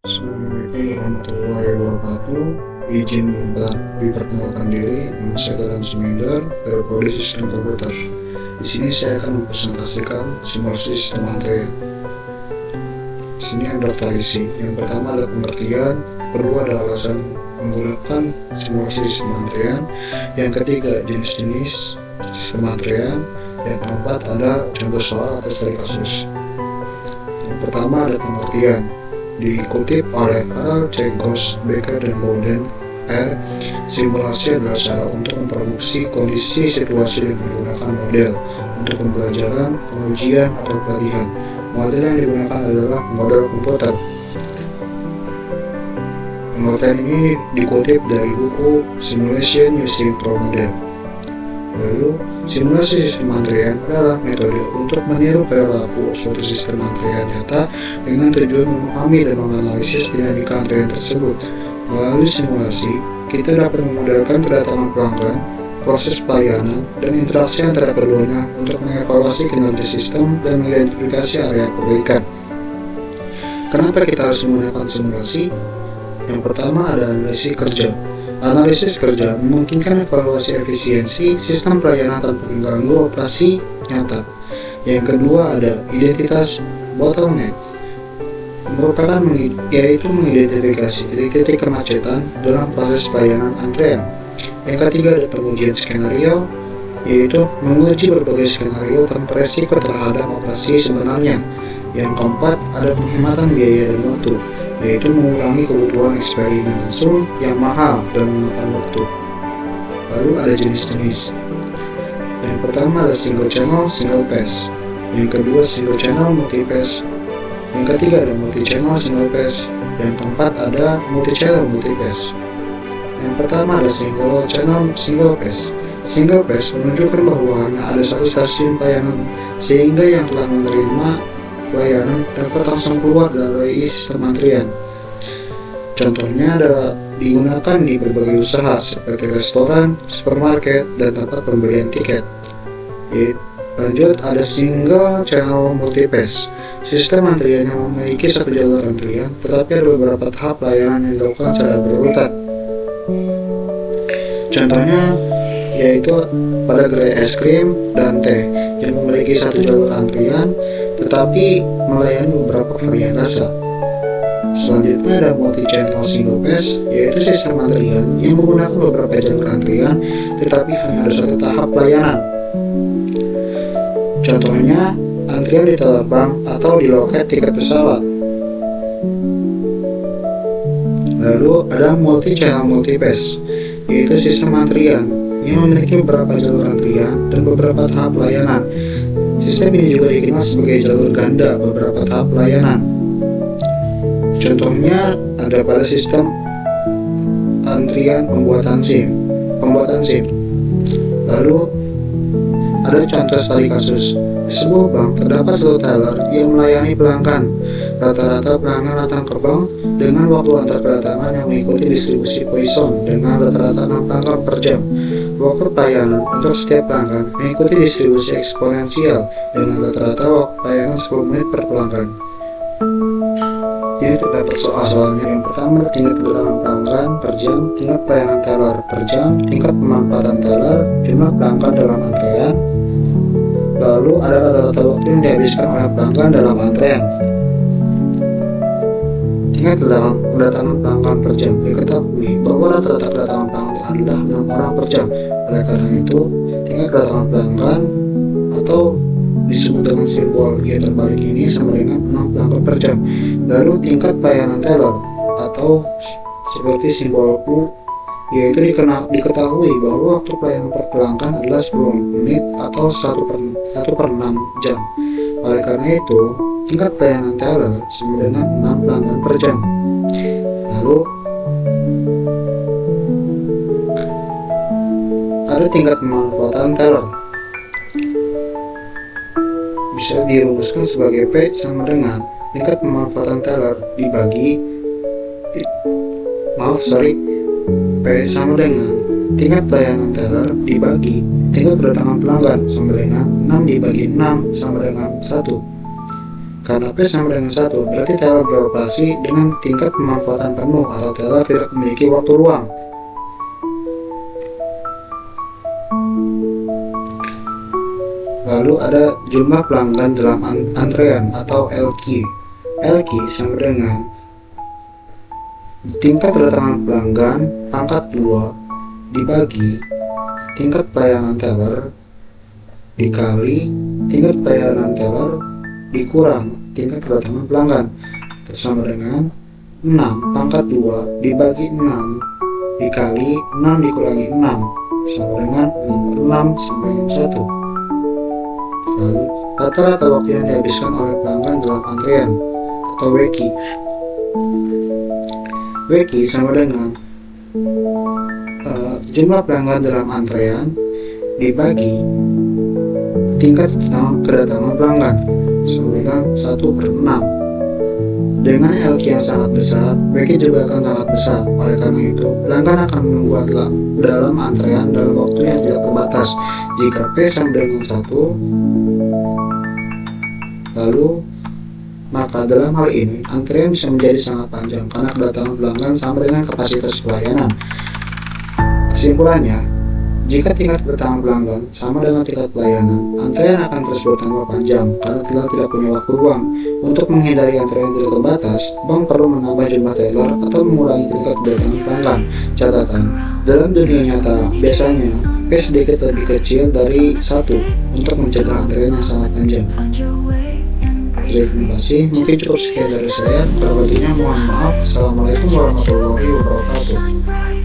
Assalamualaikum warahmatullahi wabarakatuh. Izin diperkenalkan diri, nama saya Dadan Suminder dari Prodi Sistem Komputer. Di sini saya akan mempresentasikan simulasi sistem antrean. Di sini ada daftar isi. Yang pertama ada pengertian, kedua ada alasan menggunakan simulasi sistem antrean, yang ketiga jenis-jenis sistem antrean, yang keempat ada contoh soal atau studi kasus. Yang pertama ada pengertian. Dikutip oleh Karl Czegos, Becker, dan Bowden, R. Simulasi adalah cara untuk memproduksi kondisi situasi dengan menggunakan model untuk pembelajaran, pengujian, atau pelatihan. Model yang digunakan adalah model komputer. Pengertian ini dikutip dari buku Simulation Using Pro Model. Lalu, simulasi sistem antrean adalah metode untuk meniru perilaku suatu sistem antrean nyata dengan tujuan memahami dan menganalisis dinamika antrean tersebut. Melalui simulasi, kita dapat memodelkan kedatangan pelanggan, proses pelayanan, dan interaksi antara keduanya untuk mengevaluasi kinerja sistem dan mengidentifikasi area perbaikan. Kenapa kita harus menggunakan simulasi? Yang pertama ada analisis kerja. Analisis kerja memungkinkan evaluasi efisiensi sistem pelayanan tanpa mengganggu operasi nyata. Yang kedua ada identitas bottleneck, yaitu mengidentifikasi titik-titik kemacetan dalam proses pelayanan antrean. Yang ketiga ada pengujian skenario, yaitu menguji berbagai skenario tanpa resiko terhadap operasi sebenarnya. Yang keempat ada penghematan biaya dan waktu, yaitu mengurangi kebutuhan eksperimen langsung yang mahal dan memakan waktu. Lalu ada jenis-jenis. Yang pertama ada single channel, single pass. Yang kedua single channel, multi pass. Yang ketiga ada multi channel, single pass. Yang keempat ada multi channel, multi pass. Yang pertama ada single channel, single pass. Single pass menunjukkan bahwa hanya ada satu stasiun pelayanan, sehingga yang telah menerima pelayanan dapat langsung keluar dari sistem antrian. Contohnya adalah digunakan di berbagai usaha seperti restoran, supermarket, dan tempat pembelian tiket. Lanjut ada single channel multipass. Sistem antrian yang memiliki satu jalur antrian, tetapi ada beberapa tahap pelayanan yang dilakukan secara berurutan. Contohnya yaitu pada gerai es krim dan teh yang memiliki satu jalur antrian tetapi melayani beberapa varian rasa. Selanjutnya ada multi-channel single pass, yaitu sistem antrian yang menggunakan beberapa jalur antrian tetapi hanya ada satu tahap pelayanan. Contohnya antrian di terbang atau di loket tiket pesawat. Lalu ada multi-channel multi-pass, yaitu sistem antrian yang memiliki beberapa jalur antrian dan beberapa tahap pelayanan. Sistem ini juga dikenal sebagai jalur ganda beberapa tahap pelayanan. Contohnya ada pada sistem antrian pembuatan SIM. Lalu ada contoh studi kasus. Di sebuah bank terdapat satu teller yang melayani pelanggan. Rata-rata pelanggan datang ke bank dengan waktu antar kedatangan yang mengikuti distribusi Poisson dengan rata-rata 6 pelanggan per jam. Waktu pelayanan untuk setiap pelanggan mengikuti distribusi eksponensial dengan rata-rata waktu pelayanan 10 menit per pelanggan. Ini terdapat soal-soalnya. Yang pertama tingkat kedatangan pelanggan per jam, tingkat pelayanan teller per jam, tingkat pemanfaatan teller, jumlah pelanggan dalam antrean. Lalu ada rata-rata waktu yang dihabiskan oleh pelanggan dalam antrean. Tingkat kedatangan pelanggan per jam. Diketahui bahwa rata-rata kedatangan pelanggan adalah 6 orang per jam. Oleh karena itu, tingkat kedatangan pelanggan atau disebut dengan simbol G terbalik ini sama dengan 6 pelanggan per jam. Lalu tingkat pelayanan teller atau seperti simbol U, yaitu diketahui bahwa waktu pelayanan per pelanggan adalah 10 menit atau 1 per 6 jam. Oleh karena itu, tingkat pelayanan teller sama dengan 6 pelanggan per jam. Lalu ada tingkat pemanfaatan teller, bisa dirumuskan sebagai P sama dengan tingkat pemanfaatan teller dibagi P sama dengan tingkat pelayanan teller dibagi tingkat kedatangan pelanggan sama dengan 6 dibagi 6 sama dengan 1. Karena P sama dengan 1, berarti teller beroperasi dengan tingkat pemanfaatan penuh atau teller tidak memiliki waktu luang. Lalu ada jumlah pelanggan dalam antrean atau LQ. LQ sama dengan tingkat kedatangan pelanggan pangkat 2 dibagi tingkat pelayanan teller dikali tingkat pelayanan teller dikurang tingkat kedatangan pelanggan, sama dengan 6 pangkat 2 dibagi 6 dikali 6 dikurangi 6, sama dengan 6 sampai dengan 1. Lalu rata-rata waktu yang dihabiskan oleh pelanggan dalam antrean atau WQ. WQ sama dengan jumlah pelanggan dalam antrean dibagi tingkat kedatangan pelanggan, sama dengan 1/6. Dengan LQ yang sangat besar, WQ juga akan sangat besar. Oleh karena itu, pelanggan akan menunggu dalam antrean dalam waktu yang tidak terbatas. Jika P sama dengan 1, lalu maka dalam hal ini antrean bisa menjadi sangat panjang karena kedatangan pelanggan sama dengan kapasitas pelayanan. Kesimpulannya, jika tingkat kedatangan pelanggan sama dengan tingkat pelayanan, antrean akan terus bertambah panjang karena teller tidak punya waktu luang. Untuk menghindari antrean tidak terbatas, bank perlu menambah jumlah teller atau mengurangi tingkat kedatangan pelanggan. Catatan, dalam dunia nyata, biasanya P sedikit lebih kecil dari 1 untuk mencegah antrean yang sangat panjang. Terima kasih, mungkin cukup sekian dari saya. Kurang lebihnya mohon maaf. Assalamualaikum warahmatullahi wabarakatuh.